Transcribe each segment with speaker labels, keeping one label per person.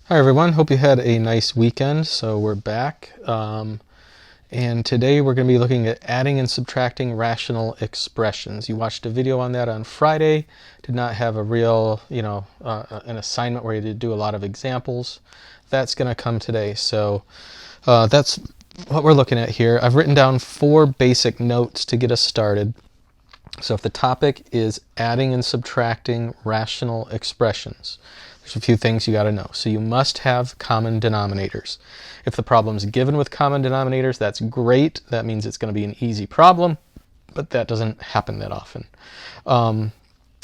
Speaker 1: Hi everyone, hope you had a nice weekend. So we're back, and today we're going to be looking at adding and subtracting rational expressions. You watched a video on that on Friday, did not have a real, an assignment where you did do a lot of examples. That's going to come today. So that's what we're looking at here. I've written down 4 basic notes to get us started. So if the topic is adding and subtracting rational expressions, there's a few things you got to know. So you must have common denominators. If the problem's given with common denominators, that's great. That means it's going to be an easy problem, but that doesn't happen that often.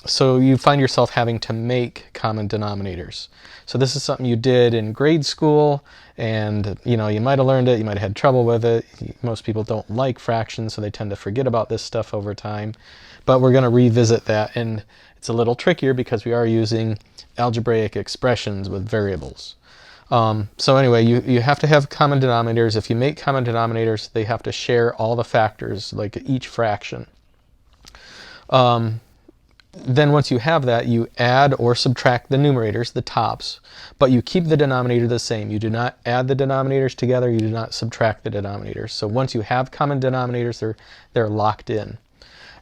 Speaker 1: So you find yourself having to make common denominators. So this is something you did in grade school, and you might have learned it, you might have had trouble with it. Most people don't like fractions, so they tend to forget about this stuff over time. But we're going to revisit that, and it's a little trickier because we are using algebraic expressions with variables. So anyway, you have to have common denominators. If you make common denominators, they have to share all the factors, like each fraction. Then once you have that, you add or subtract the numerators, the tops, but you keep the denominator the same. You do not add the denominators together, you do not subtract the denominators. So once you have common denominators, they're locked in.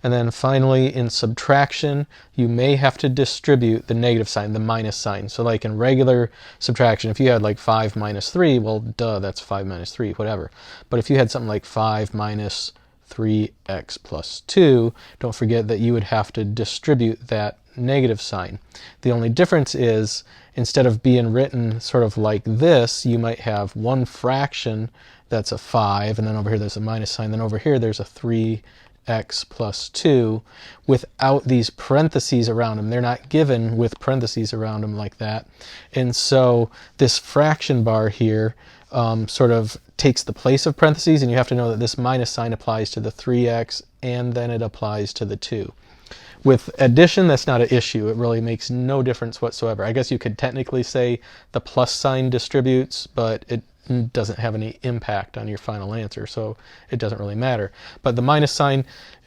Speaker 1: And then finally, in subtraction, you may have to distribute the negative sign, the minus sign. So like in regular subtraction, if you had like 5 minus 3, well, duh, that's 5 minus 3, whatever. But if you had something like 5 minus 3x plus 2, don't forget that you would have to distribute that negative sign. The only difference is, instead of being written sort of like this, you might have one fraction that's a 5, and then over here there's a minus sign, then over here there's a 3x plus 2 without these parentheses around them. They're not given with parentheses around them like that. And so this fraction bar here sort of takes the place of parentheses, and you have to know that this minus sign applies to the 3x and then it applies to the 2. With addition, that's not an issue. It really makes no difference whatsoever. I guess you could technically say the plus sign distributes, but it doesn't have any impact on your final answer, so it doesn't really matter. But the minus sign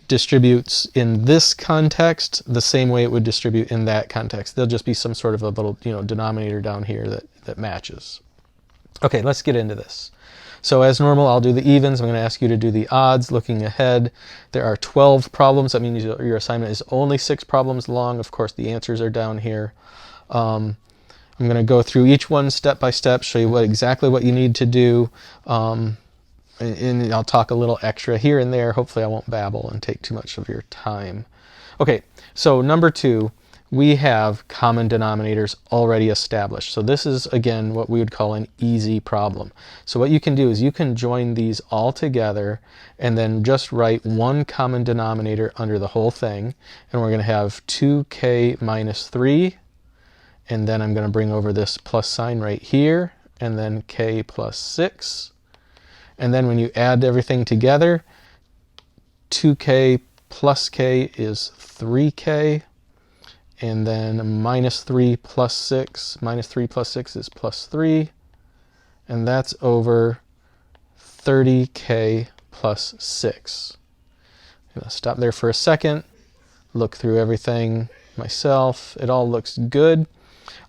Speaker 1: distributes in this context the same way it would distribute in that context. There'll just be some sort of a little denominator down here that matches. Okay, let's get into this. So as normal, I'll do the evens. I'm going to ask you to do the odds. Looking ahead, there are 12 problems. That means your assignment is only 6 problems long. Of course, the answers are down here. I'm going to go through each one step by step, show you exactly what you need to do, and I'll talk a little extra here and there. Hopefully I won't babble and take too much of your time. Okay, so number 2, we have common denominators already established. So this is, again, what we would call an easy problem. So what you can do is you can join these all together and then just write one common denominator under the whole thing. And we're going to have 2k minus 3. And then I'm going to bring over this plus sign right here. And then k plus 6. And then when you add everything together, 2k plus k is 3k. And then minus 3 plus 6. Minus 3 plus 6 is plus 3. And that's over 30k plus 6. I'm going to stop there for a second, look through everything myself. It all looks good.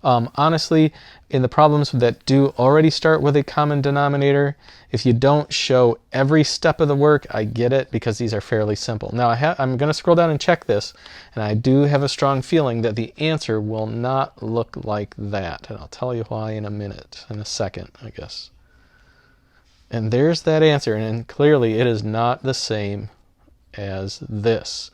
Speaker 1: Honestly, in the problems that do already start with a common denominator, if you don't show every step of the work, I get it, because these are fairly simple. Now I'm going to scroll down and check this, and I do have a strong feeling that the answer will not look like that. And I'll tell you why in a second, I guess. And there's that answer, and clearly it is not the same as this.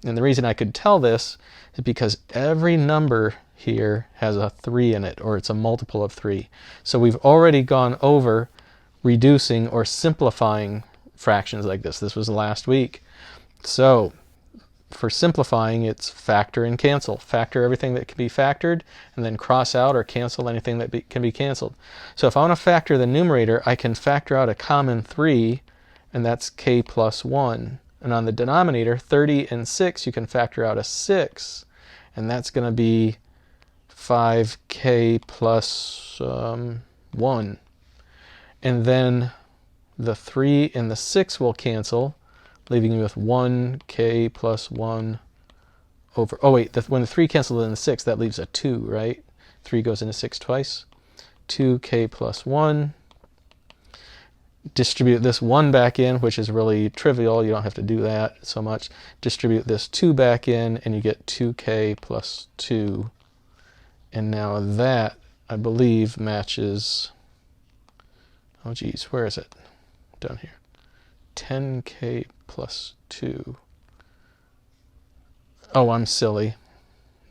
Speaker 1: And the reason I could tell this is because every number here has a 3 in it, or it's a multiple of 3. So we've already gone over reducing or simplifying fractions like this. This was last week. So for simplifying, it's factor and cancel. Factor everything that can be factored, and then cross out or cancel anything that can be canceled. So if I want to factor the numerator, I can factor out a common 3, and that's k plus 1. And on the denominator, 30 and 6, you can factor out a 6, and that's going to be 5k plus 1. And then the 3 and the 6 will cancel, leaving you with 1k plus 1 over... Oh wait, when the 3 cancels in the 6, that leaves a 2, right? 3 goes into 6 twice. 2k plus 1. Distribute this 1 back in, which is really trivial. You don't have to do that so much. Distribute this 2 back in, and you get 2k plus 2. And now that, I believe, matches... Oh, geez, where is it? Down here. 10k plus 2. Oh, I'm silly.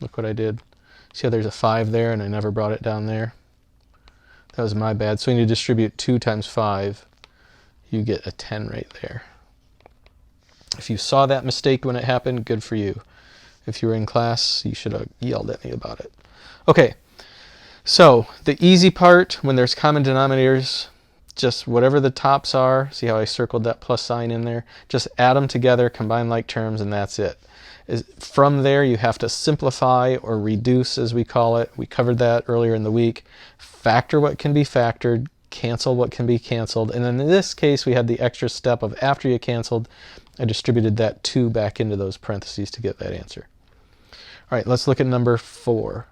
Speaker 1: Look what I did. See how there's a 5 there, and I never brought it down there? That was my bad. So when you distribute 2 times 5, you get a 10 right there. If you saw that mistake when it happened, good for you. If you were in class, you should have yelled at me about it. Okay, so the easy part, when there's common denominators, just whatever the tops are, see how I circled that plus sign in there? Just add them together, combine like terms, and that's it. From there, you have to simplify or reduce, as we call it. We covered that earlier in the week. Factor what can be factored, cancel what can be canceled, and then in this case we had the extra step of after you canceled, I distributed that 2 back into those parentheses to get that answer. All right, let's look at number 4.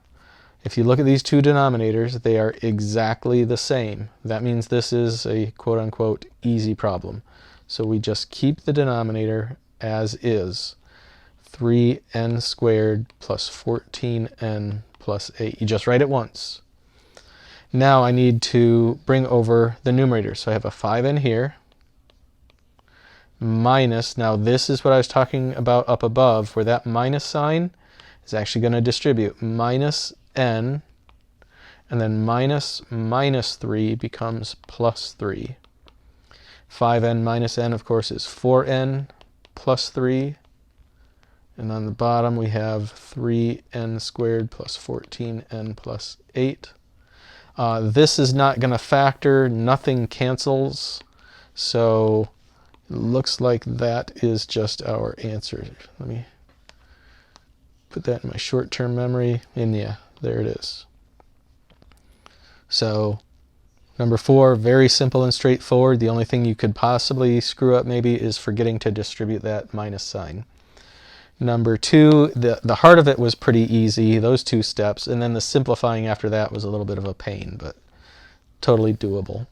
Speaker 1: If you look at these two denominators, they are exactly the same. That means this is a quote-unquote easy problem. So we just keep the denominator as is. 3n squared plus 14n plus 8. You just write it once. Now I need to bring over the numerator. So I have a 5n here, minus, now this is what I was talking about up above, where that minus sign is actually going to distribute. Minus n, and then minus 3 becomes plus 3. 5n minus n, of course, is 4n plus 3. And on the bottom we have 3n squared plus 14n plus 8. This is not going to factor, nothing cancels, so it looks like that is just our answer. Let me put that in my short-term memory, and yeah, there it is. So number 4, very simple and straightforward. The only thing you could possibly screw up maybe is forgetting to distribute that minus sign. Number 2, the heart of it was pretty easy, those 2 steps, and then the simplifying after that was a little bit of a pain, but totally doable.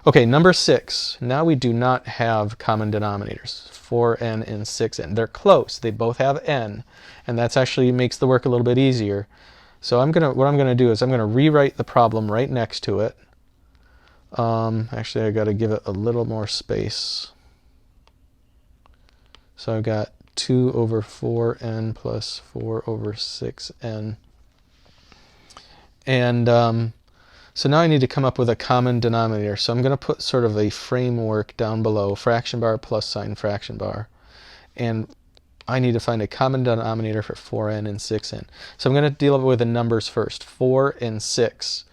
Speaker 1: Okay, number 6, now we do not have common denominators, 4n and 6n. They're close, they both have n, and that's actually makes the work a little bit easier. So what I'm going to do is I'm going to rewrite the problem right next to it. Actually, I've got to give it a little more space. So I've got 2 over 4n plus 4 over 6n. And so now I need to come up with a common denominator. So I'm going to put sort of a framework down below, fraction bar plus sign fraction bar. And I need to find a common denominator for 4n and 6n. So I'm going to deal with the numbers first, 4 and 6.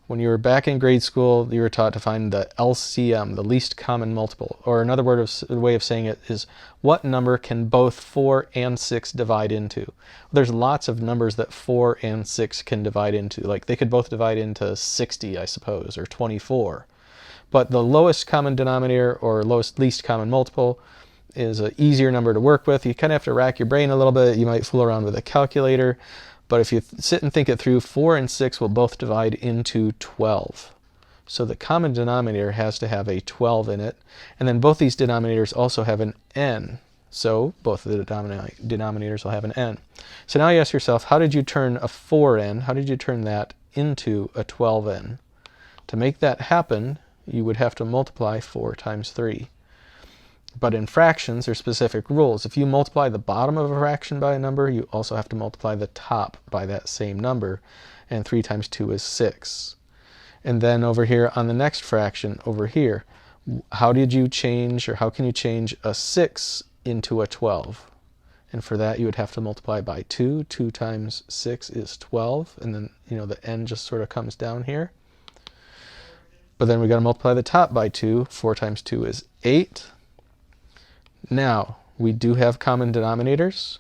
Speaker 1: When you were back in grade school, you were taught to find the LCM, the least common multiple. Or another way of saying it is, what number can both 4 and 6 divide into? There's lots of numbers that 4 and 6 can divide into. Like they could both divide into 60, I suppose, or 24. But the lowest common denominator, or least common multiple, is an easier number to work with. You kind of have to rack your brain a little bit. You might fool around with a calculator. But if you sit and think it through, 4 and 6 will both divide into 12. So the common denominator has to have a 12 in it. And then both these denominators also have an n. So both of the denominators will have an n. So now you ask yourself, how did you turn a 4n, how did you turn that into a 12n? To make that happen, you would have to multiply 4 times 3. But in fractions, there's specific rules. If you multiply the bottom of a fraction by a number, you also have to multiply the top by that same number. And 3 times 2 is 6. And then over here on the next fraction, over here, how did you change, or how can you change a 6 into a 12? And for that, you would have to multiply by 2. 2 times 6 is 12. And then, the n just sort of comes down here. But then we got to multiply the top by 2. 4 times 2 is 8. Now, we do have common denominators,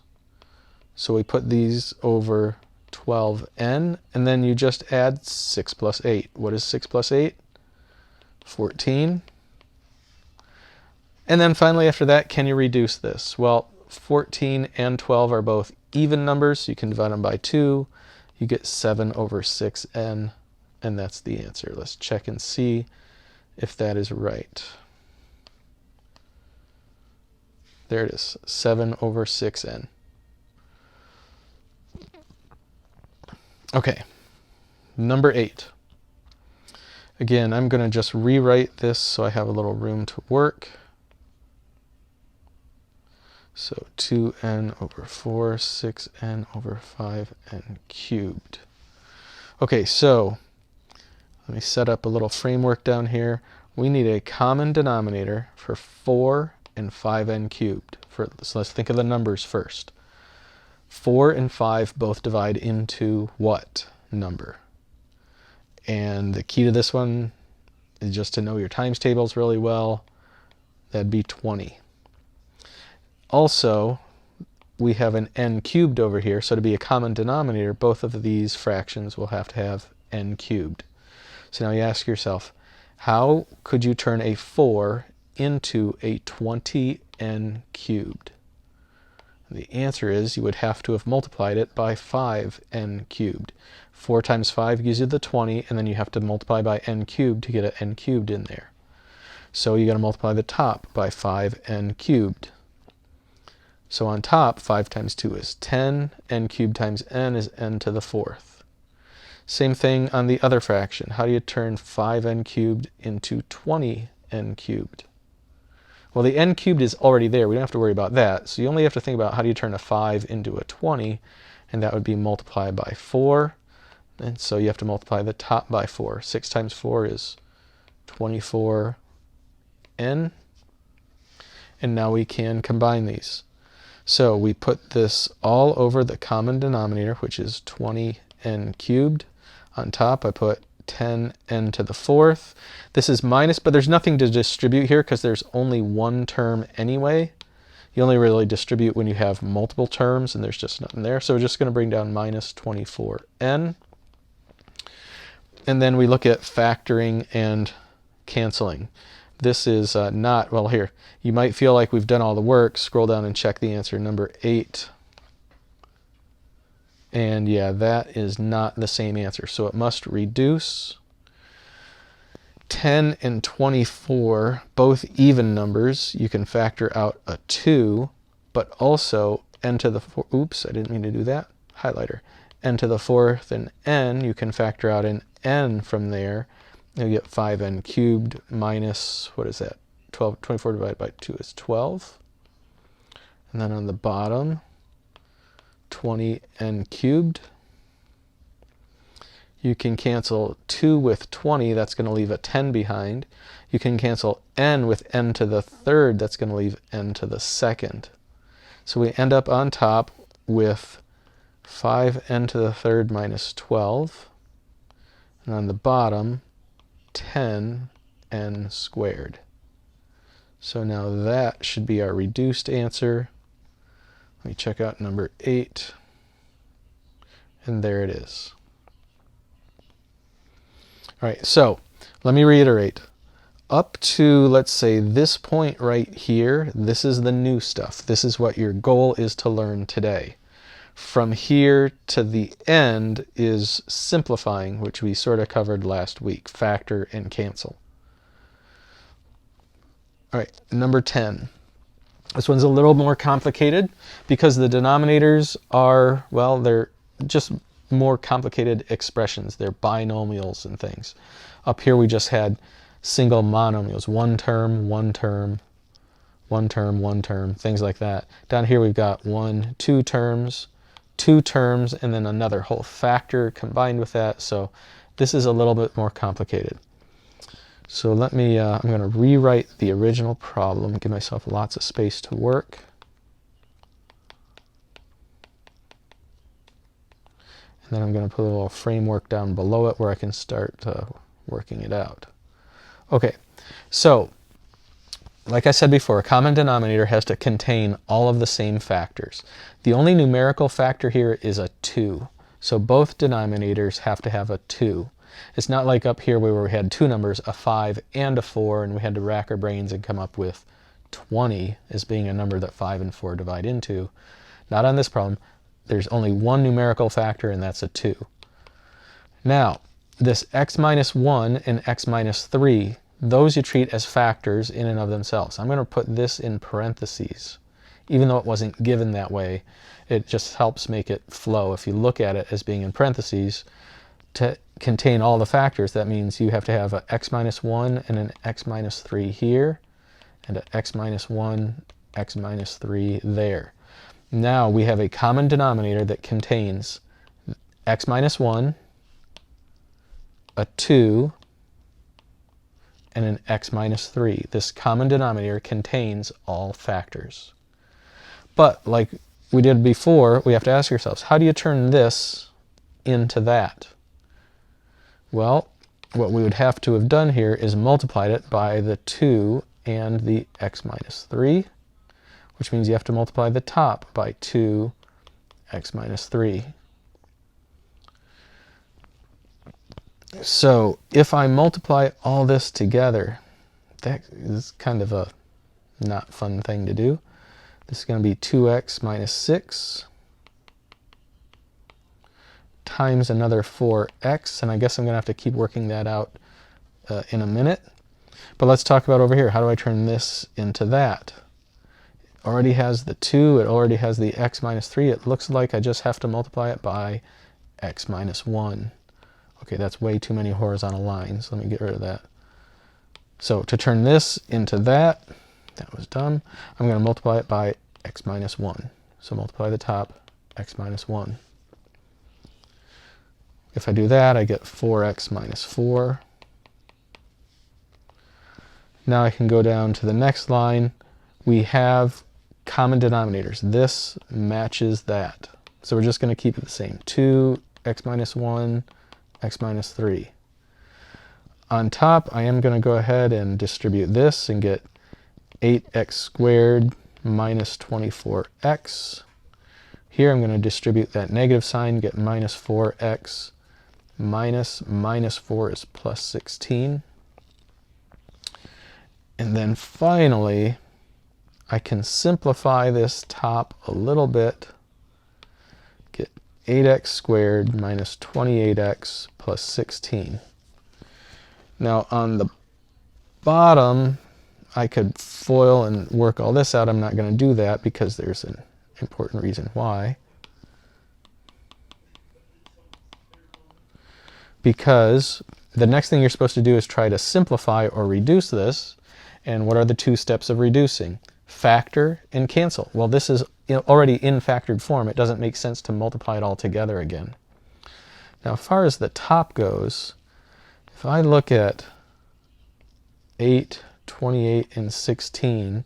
Speaker 1: so we put these over 12n, and then you just add 6 plus 8. What is 6 plus 8? 14. And then finally after that, can you reduce this? Well, 14 and 12 are both even numbers, so you can divide them by 2. You get 7 over 6n and that's the answer. Let's check and see if that is right. There it is, 7 over 6n. Okay, number 8. Again, I'm going to just rewrite this so I have a little room to work. So 2n over 4, 6n over 5n cubed. Okay, so let me set up a little framework down here. We need a common denominator for 4 and 5n cubed. So let's think of the numbers first. 4 and 5 both divide into what number? And the key to this one is just to know your times tables really well. That'd be 20. Also, we have an n cubed over here, so to be a common denominator, both of these fractions will have to have n cubed. So now you ask yourself, how could you turn a 4 into a 20n cubed? The answer is you would have to have multiplied it by 5n cubed. 4 times 5 gives you the 20, and then you have to multiply by n cubed to get an n cubed in there. So you got to multiply the top by 5n cubed. So on top, 5 times 2 is 10, n cubed times n is n to the 4th. Same thing on the other fraction. How do you turn 5n cubed into 20n cubed? Well, the n cubed is already there. We don't have to worry about that. So you only have to think about how do you turn a 5 into a 20, and that would be multiplied by 4. And so you have to multiply the top by 4. 6 times 4 is 24n. And now we can combine these. So we put this all over the common denominator, which is 20n cubed. On top, I put 10n to the 4th. This is minus, but there's nothing to distribute here because there's only one term anyway. You only really distribute when you have multiple terms, and there's just nothing there. So we're just going to bring down minus 24n. And then we look at factoring and canceling. This is not, well, here, you might feel like we've done all the work. Scroll down and check the answer, number 8. And yeah, that is not the same answer. So it must reduce. 10 and 24, both even numbers. You can factor out a 2, but also n to the 4, oops, I didn't mean to do that, highlighter. N to the 4th and n, you can factor out an n from there. You get 5n cubed minus, what is that? 24 divided by 2 is 12. And then on the bottom, 20n cubed. You can cancel 2 with 20, that's going to leave a 10 behind. You can cancel n with n to the 3rd, that's going to leave n to the 2nd. So we end up on top with 5n to the 3rd minus 12. And on the bottom, 10n squared. So now that should be our reduced answer. Let me check out number 8. And there it is. All right, so let me reiterate. Up to, let's say, this point right here, this is the new stuff. This is what your goal is to learn today. From here to the end is simplifying, which we sort of covered last week, factor and cancel. All right, number 10. This one's a little more complicated because the denominators are, well, they're just more complicated expressions. They're binomials and things. Up here we just had single monomials, one term, one term, one term, one term, things like that. Down here we've got 1, 2 terms, 2 terms, and then another whole factor combined with that. So this is a little bit more complicated. So let me, I'm going to rewrite the original problem, give myself lots of space to work. And then I'm going to put a little framework down below it where I can start working it out. Okay, so like I said before, a common denominator has to contain all of the same factors. The only numerical factor here is a 2. So both denominators have to have a 2. It's not like up here where we had 2 numbers, a 5 and a 4, and we had to rack our brains and come up with 20 as being a number that 5 and 4 divide into. Not on this problem. There's only one numerical factor, and that's a 2. Now, this x minus 1 and x minus 3, those you treat as factors in and of themselves. I'm going to put this in parentheses. Even though it wasn't given that way, it just helps make it flow. If you look at it as being in parentheses, to contain all the factors, that means you have to have an x minus 1 and an x minus 3 here, and an x minus 1, x minus 3 there. Now we have a common denominator that contains x minus 1, a 2, and an x minus 3. This common denominator contains all factors. But like we did before, we have to ask ourselves, how do you turn this into that? Well, what we would have to have done here is multiplied it by the 2 and the x minus 3, which means you have to multiply the top by 2 x minus 3. So if I multiply all this together, that is kind of a not fun thing to do. This is going to be 2x minus 6 times another 4x, and I guess I'm going to have to keep working that out in a minute. But let's talk about over here. How do I turn this into that? It already has the 2, it already has the x minus 3. It looks like I just have to multiply it by x minus 1. Okay, that's way too many horizontal lines. Let me get rid of that. So to turn this into that was dumb. I'm going to multiply it by x minus 1. So multiply the top, x minus 1. If I do that, I get 4x minus 4. Now I can go down to the next line. We have common denominators. This matches that. So we're just going to keep it the same. 2x minus 1, x minus 3. On top, I am going to go ahead and distribute this and get 8x squared minus 24x. Here I'm going to distribute that negative sign, get minus 4x minus 4 is plus 16. And then finally, I can simplify this top a little bit, get 8x squared minus 28x plus 16. Now on the bottom, I could FOIL and work all this out. I'm not going to do that because there's an important reason why. Because the next thing you're supposed to do is try to simplify or reduce this. And what are the two steps of reducing? Factor and cancel. Well, this is already in factored form. It doesn't make sense to multiply it all together again. Now, as far as the top goes, if I look at 8, 28, and 16,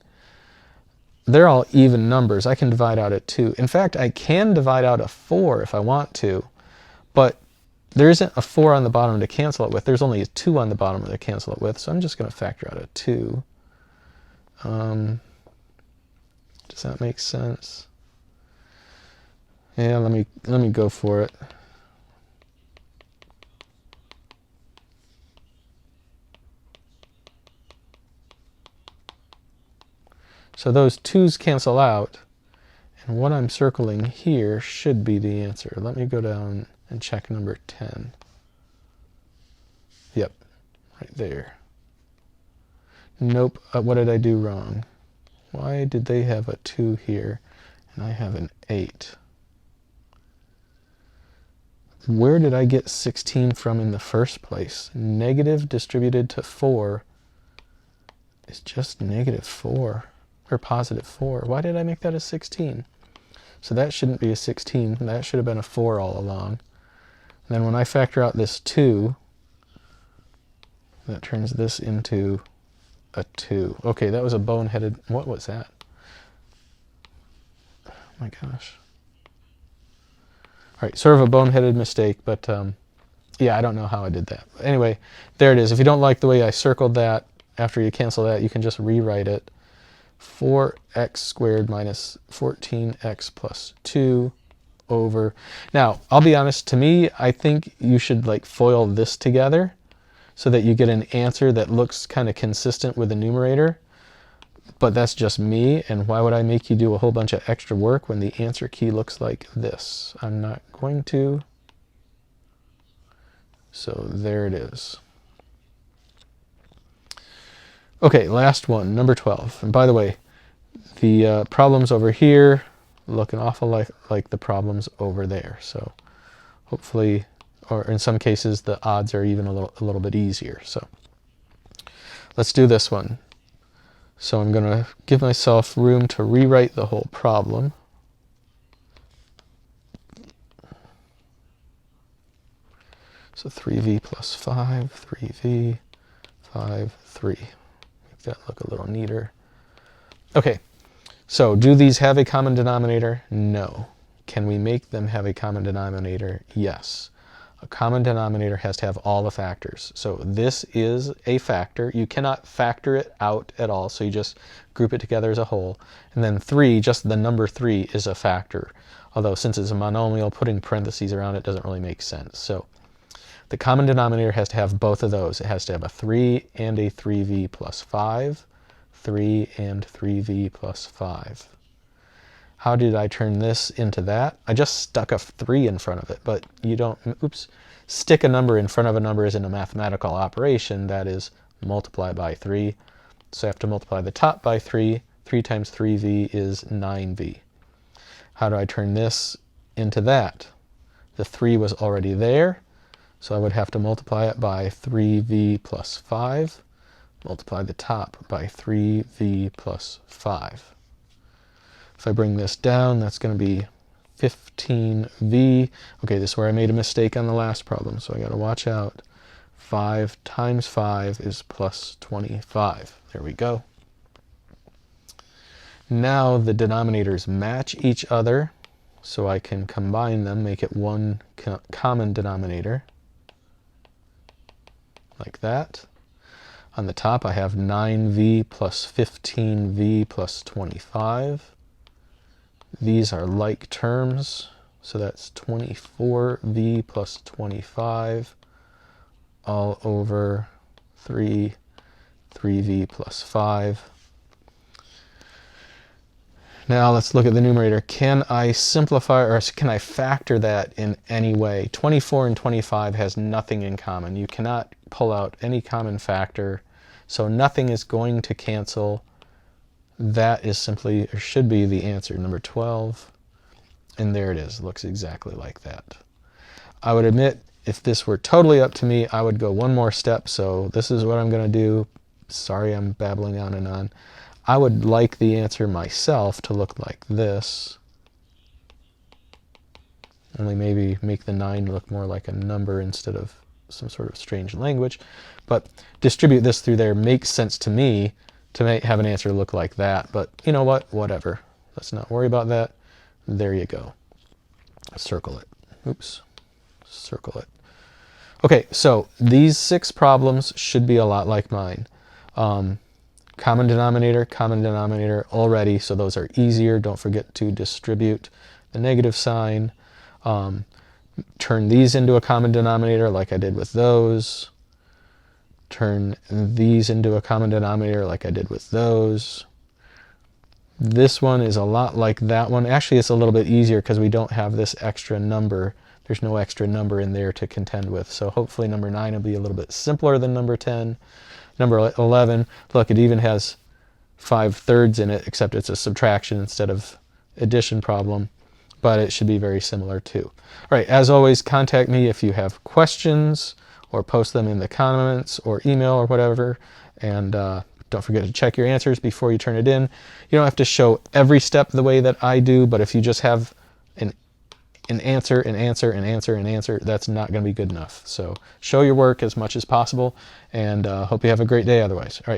Speaker 1: they're all even numbers. I can divide out a 2. In fact, I can divide out a 4 if I want to, but there isn't a 4 on the bottom to cancel it with. There's only a 2 on the bottom to cancel it with, so I'm just going to factor out a 2. Does that make sense? Yeah, let me go for it. So those 2's cancel out, and what I'm circling here should be the answer. Let me go down and check number 10. Yep, right there. Nope, what did I do wrong? Why did they have a 2 here and I have an 8? Where did I get 16 from in the first place? Negative distributed to 4 is just negative 4, or positive 4. Why did I make that a 16? So that shouldn't be a 16. That should have been a 4 all along. And then when I factor out this 2, that turns this into a 2. Okay, that was a boneheaded... What was that? Oh my gosh. All right, sort of a boneheaded mistake, but yeah, I don't know how I did that. Anyway, there it is. If you don't like the way I circled that, after you cancel that, you can just rewrite it. 4x squared minus 14x plus 2 over... Now, I'll be honest, to me, I think you should like FOIL this together so that you get an answer that looks kind of consistent with the numerator. But that's just me, and why would I make you do a whole bunch of extra work when the answer key looks like this? I'm not going to. So there it is. Okay, last one, number 12. And by the way, the problems over here look an awful like the problems over there. So hopefully, or in some cases, the odds are even a little bit easier. So let's do this one. So I'm going to give myself room to rewrite the whole problem. So 3v plus 5, 3v, 5, 3. Make that look a little neater. Okay, so do these have a common denominator? No. Can we make them have a common denominator? Yes. A common denominator has to have all the factors. So this is a factor. You cannot factor it out at all, so you just group it together as a whole. And then 3, just the number 3 is a factor. Although since it's a monomial, putting parentheses around it doesn't really make sense. So the common denominator has to have both of those. It has to have a 3 and a 3v plus 5, 3 and 3v plus 5. How did I turn this into that? I just stuck a 3 in front of it, but you don't, stick a number in front of a number isn't a mathematical operation. That is multiply by 3. So I have to multiply the top by 3. 3 times 3v is 9v. How do I turn this into that? The 3 was already there, so I would have to multiply it by 3v plus 5, multiply the top by 3v plus 5. If I bring this down, that's going to be 15v. Okay, this is where I made a mistake on the last problem, so I got to watch out. 5 times 5 is plus 25. There we go. Now the denominators match each other, so I can combine them, make it one common denominator, like that. On the top, I have 9v plus 15v plus 25. These are like terms, so that's 24v plus 25 all over 3v plus 5. Now let's look at the numerator. Can I simplify, or can I factor that in any way? 24 and 25 has nothing in common. You cannot pull out any common factor, so nothing is going to cancel. That is simply, or should be, the answer, number 12. And there it is. It looks exactly like that. I would admit, if this were totally up to me, I would go one more step. So this is what I'm going to do. Sorry, I'm babbling on and on. I would like the answer myself to look like this. Only maybe make the 9 look more like a number instead of some sort of strange language. But distribute this through there makes sense to me, to have an answer look like that. But you know what? Whatever. Let's not worry about that. There you go. Circle it. Oops. Circle it. Okay, so these 6 problems should be a lot like mine. Common denominator already, so those are easier. Don't forget to distribute the negative sign. Turn these into a common denominator like I did with those. Turn these into a common denominator like I did with those. This one is a lot like that one. Actually, it's a little bit easier because we don't have this extra number. There's no extra number in there to contend with. So hopefully number 9 will be a little bit simpler than number 10. Number 11, look, it even has 5/3 in it, except it's a subtraction instead of addition problem. But it should be very similar too. All right, as always, contact me if you have questions, or post them in the comments or email or whatever. And don't forget to check your answers before you turn it in. You don't have to show every step the way that I do, but if you just have an answer, that's not going to be good enough. So show your work as much as possible, and hope you have a great day otherwise. All right.